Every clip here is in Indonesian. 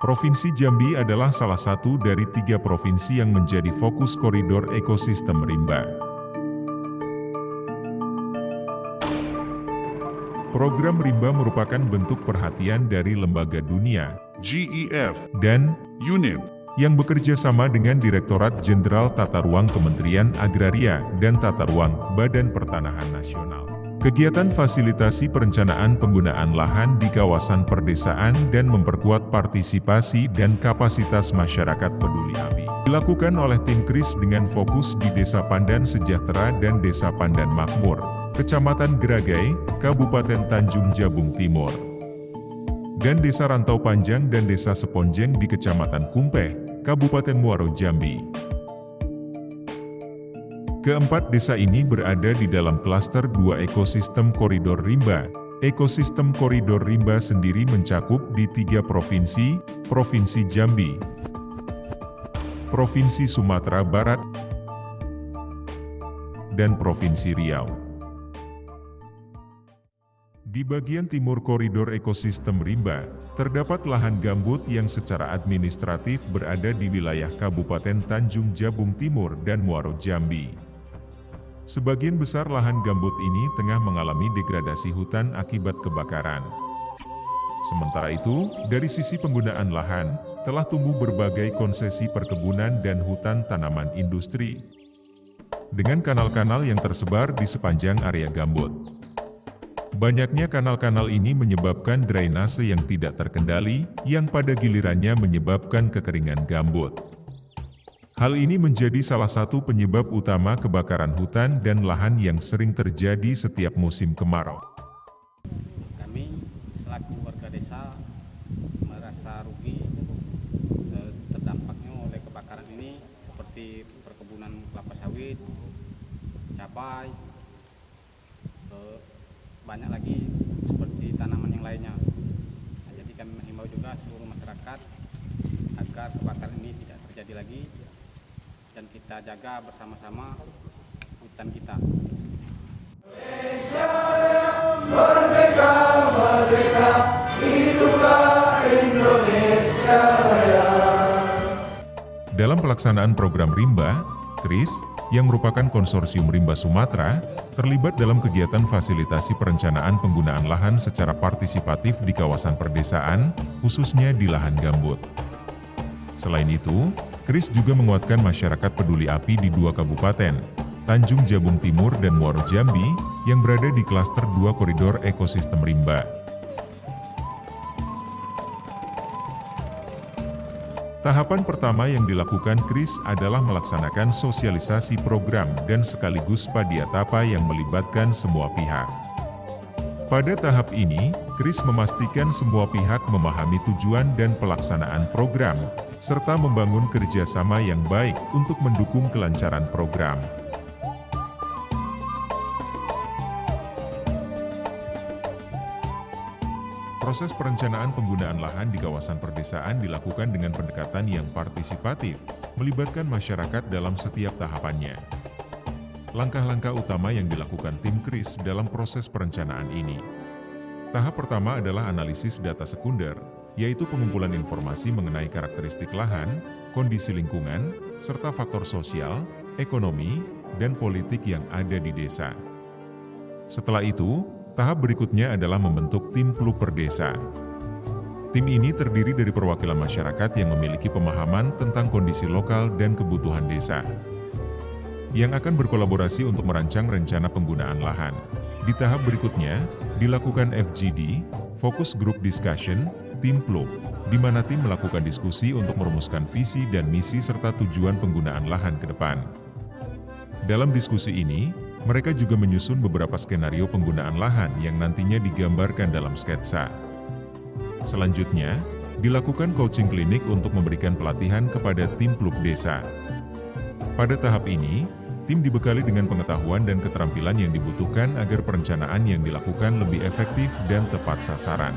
Provinsi Jambi adalah salah satu dari 3 provinsi yang menjadi fokus koridor ekosistem rimba. Program rimba merupakan bentuk perhatian dari lembaga dunia, GEF, dan UNEP, yang bekerja sama dengan Direktorat Jenderal Tata Ruang Kementerian Agraria dan Tata Ruang Badan Pertanahan Nasional. Kegiatan fasilitasi perencanaan penggunaan lahan di kawasan perdesaan dan memperkuat partisipasi dan kapasitas masyarakat peduli API. Dilakukan oleh tim KRIS dengan fokus di Desa Pandan Sejahtera dan Desa Pandan Makmur, Kecamatan Geragai, Kabupaten Tanjung Jabung Timur, dan Desa Rantau Panjang dan Desa Seponjeng di Kecamatan Kumpeh, Kabupaten Muaro Jambi. Keempat desa ini berada di dalam klaster 2 ekosistem koridor rimba. Ekosistem koridor rimba sendiri mencakup di 3 provinsi, Provinsi Jambi, Provinsi Sumatera Barat, dan Provinsi Riau. Di bagian timur koridor ekosistem rimba, terdapat lahan gambut yang secara administratif berada di wilayah Kabupaten Tanjung Jabung Timur dan Muaro Jambi. Sebagian besar lahan gambut ini tengah mengalami degradasi hutan akibat kebakaran. Sementara itu, dari sisi penggunaan lahan, telah tumbuh berbagai konsesi perkebunan dan hutan tanaman industri, dengan kanal-kanal yang tersebar di sepanjang area gambut. Banyaknya kanal-kanal ini menyebabkan drainase yang tidak terkendali, yang pada gilirannya menyebabkan kekeringan gambut. Hal ini menjadi salah satu penyebab utama kebakaran hutan dan lahan yang sering terjadi setiap musim kemarau. Kami selaku warga desa merasa rugi terdampaknya oleh kebakaran ini, seperti perkebunan kelapa sawit, cabai, banyak lagi seperti tanaman yang lainnya. Nah, jadi kami menghimbau juga seluruh masyarakat agar kebakaran ini tidak terjadi lagi dan kita jaga bersama-sama hutan kita. Indonesia merdeka, merdeka, hiduplah Indonesia Raya. Dalam pelaksanaan program rimba, KRIS, yang merupakan konsorsium rimba Sumatera, terlibat dalam kegiatan fasilitasi perencanaan penggunaan lahan secara partisipatif di kawasan perdesaan, khususnya di lahan gambut. Selain itu, KRIS juga menguatkan masyarakat peduli API di 2 kabupaten, Tanjung Jabung Timur dan Muaro Jambi, yang berada di klaster 2 koridor ekosistem rimba. Tahapan pertama yang dilakukan KRIS adalah melaksanakan sosialisasi program dan sekaligus padiatapa yang melibatkan semua pihak. Pada tahap ini, KRIS memastikan semua pihak memahami tujuan dan pelaksanaan program, serta membangun kerjasama yang baik untuk mendukung kelancaran program. Proses perencanaan penggunaan lahan di kawasan perdesaan dilakukan dengan pendekatan yang partisipatif, melibatkan masyarakat dalam setiap tahapannya. Langkah-langkah utama yang dilakukan tim KRIS dalam proses perencanaan ini. Tahap pertama adalah analisis data sekunder, yaitu pengumpulan informasi mengenai karakteristik lahan, kondisi lingkungan, serta faktor sosial, ekonomi, dan politik yang ada di desa. Setelah itu, tahap berikutnya adalah membentuk tim Pluper Desa. Tim ini terdiri dari perwakilan masyarakat yang memiliki pemahaman tentang kondisi lokal dan kebutuhan desa, yang akan berkolaborasi untuk merancang rencana penggunaan lahan. Di tahap berikutnya, dilakukan FGD, Focus Group Discussion, Tim Plug, di mana tim melakukan diskusi untuk merumuskan visi dan misi serta tujuan penggunaan lahan ke depan. Dalam diskusi ini, mereka juga menyusun beberapa skenario penggunaan lahan yang nantinya digambarkan dalam sketsa. Selanjutnya, dilakukan coaching klinik untuk memberikan pelatihan kepada tim Plug Desa. Pada tahap ini, tim dibekali dengan pengetahuan dan keterampilan yang dibutuhkan agar perencanaan yang dilakukan lebih efektif dan tepat sasaran.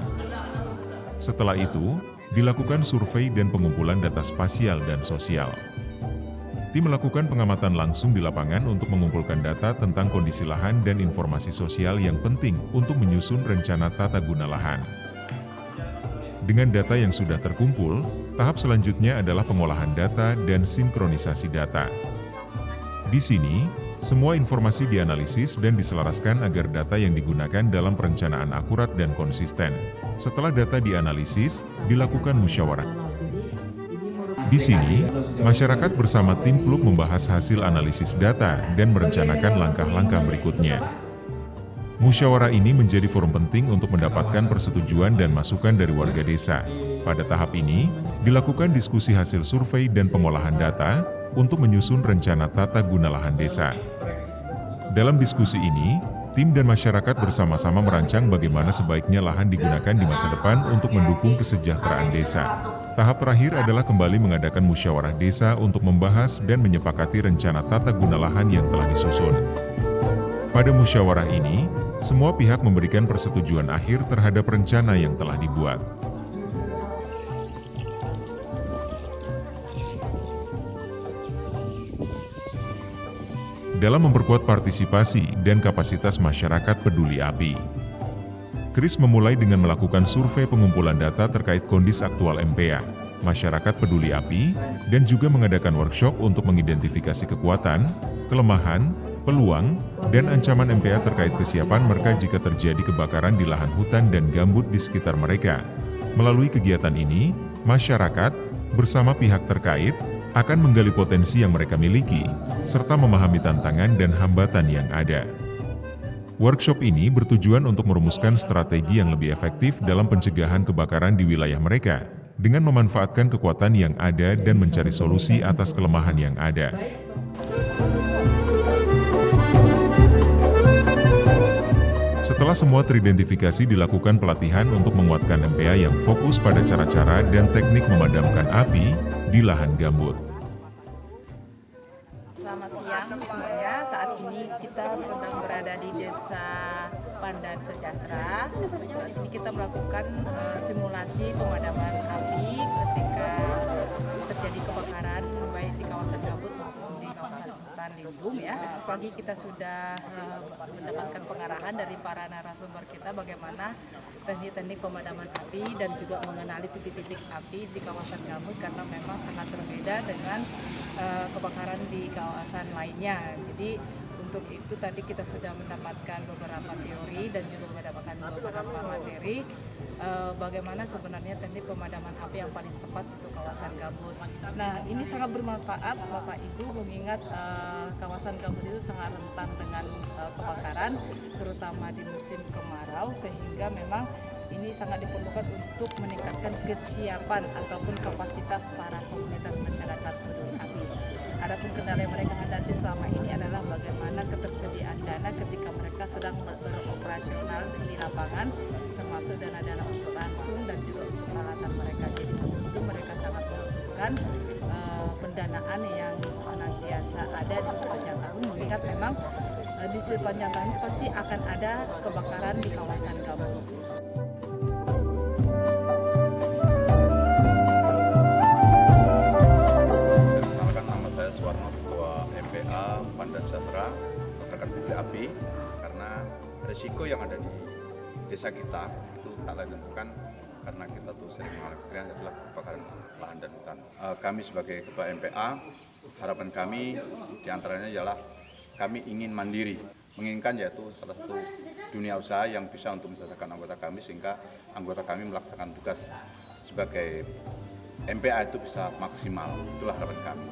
Setelah itu, dilakukan survei dan pengumpulan data spasial dan sosial. Tim melakukan pengamatan langsung di lapangan untuk mengumpulkan data tentang kondisi lahan dan informasi sosial yang penting untuk menyusun rencana tata guna lahan. Dengan data yang sudah terkumpul, tahap selanjutnya adalah pengolahan data dan sinkronisasi data. Di sini, semua informasi dianalisis dan diselaraskan agar data yang digunakan dalam perencanaan akurat dan konsisten. Setelah data dianalisis, dilakukan musyawarah. Di sini, masyarakat bersama tim PLUK membahas hasil analisis data dan merencanakan langkah-langkah berikutnya. Musyawarah ini menjadi forum penting untuk mendapatkan persetujuan dan masukan dari warga desa. Pada tahap ini, dilakukan diskusi hasil survei dan pengolahan data untuk menyusun rencana tata guna lahan desa. Dalam diskusi ini, tim dan masyarakat bersama-sama merancang bagaimana sebaiknya lahan digunakan di masa depan untuk mendukung kesejahteraan desa. Tahap terakhir adalah kembali mengadakan musyawarah desa untuk membahas dan menyepakati rencana tata guna lahan yang telah disusun. Pada musyawarah ini, semua pihak memberikan persetujuan akhir terhadap rencana yang telah dibuat. Dalam memperkuat partisipasi dan kapasitas masyarakat peduli API, KRIS memulai dengan melakukan survei pengumpulan data terkait kondisi aktual MPA, masyarakat peduli API, dan juga mengadakan workshop untuk mengidentifikasi kekuatan, kelemahan, peluang, dan ancaman MPA terkait kesiapan mereka jika terjadi kebakaran di lahan hutan dan gambut di sekitar mereka. Melalui kegiatan ini, masyarakat, bersama pihak terkait, akan menggali potensi yang mereka miliki, serta memahami tantangan dan hambatan yang ada. Workshop ini bertujuan untuk merumuskan strategi yang lebih efektif dalam pencegahan kebakaran di wilayah mereka, dengan memanfaatkan kekuatan yang ada dan mencari solusi atas kelemahan yang ada. Setelah semua teridentifikasi, dilakukan pelatihan untuk menguatkan MPA yang fokus pada cara-cara dan teknik memadamkan api di lahan gambut. Selamat siang semuanya, saat ini kita sedang berada di Desa Pandan Sejahtera. Saat ini kita melakukan simulasi pemadaman api ketika terjadi kebakaran baik di kawasan gambut maupun di kawasan hutan lindung ya. Pagi kita sudah mendapatkan pengarahan dari para narasumber kita bagaimana teknik-teknik pemadaman api dan juga mengenali titik-titik api di kawasan gambut karena memang sangat berbeda dengan kebakaran di kawasan lainnya. Jadi untuk itu tadi kita sudah mendapatkan beberapa teori dan juga mendapatkan beberapa materi bagaimana sebenarnya teknik pemadaman api yang paling tepat untuk kawasan gambut. Nah, ini sangat bermanfaat Bapak Ibu mengingat kawasan gambut itu sangat rentan dengan kebakaran terutama di musim kemarau, sehingga memang ini sangat diperlukan untuk meningkatkan kesiapan ataupun kapasitas para komunitas masyarakat peduli api. Adapun kendala yang mereka hadapi selama ini adalah bagaimana ketersediaan dana ketika mereka sedang beroperasional di lapangan, termasuk dana-dana untuk langsung dan juga untuk peralatan mereka. Jadi untuk itu mereka sangat membutuhkan pendanaan yang senantiasa ada di sepanjang tahun, mengingat memang di sepanjang tahun pasti akan ada kebakaran di kawasan gambut. Pandan Sejahtera, masyarakat peduli api, karena resiko yang ada di desa kita itu tak lain dan bukan karena kita tuh sering mengalami adalah kebakaran lahan dan hutan. Kami sebagai ketua MPA, harapan kami diantaranya ialah kami ingin mandiri, menginginkan yaitu salah satu dunia usaha yang bisa untuk mensejahterakan anggota kami sehingga anggota kami melaksanakan tugas sebagai MPA itu bisa maksimal. Itulah harapan kami.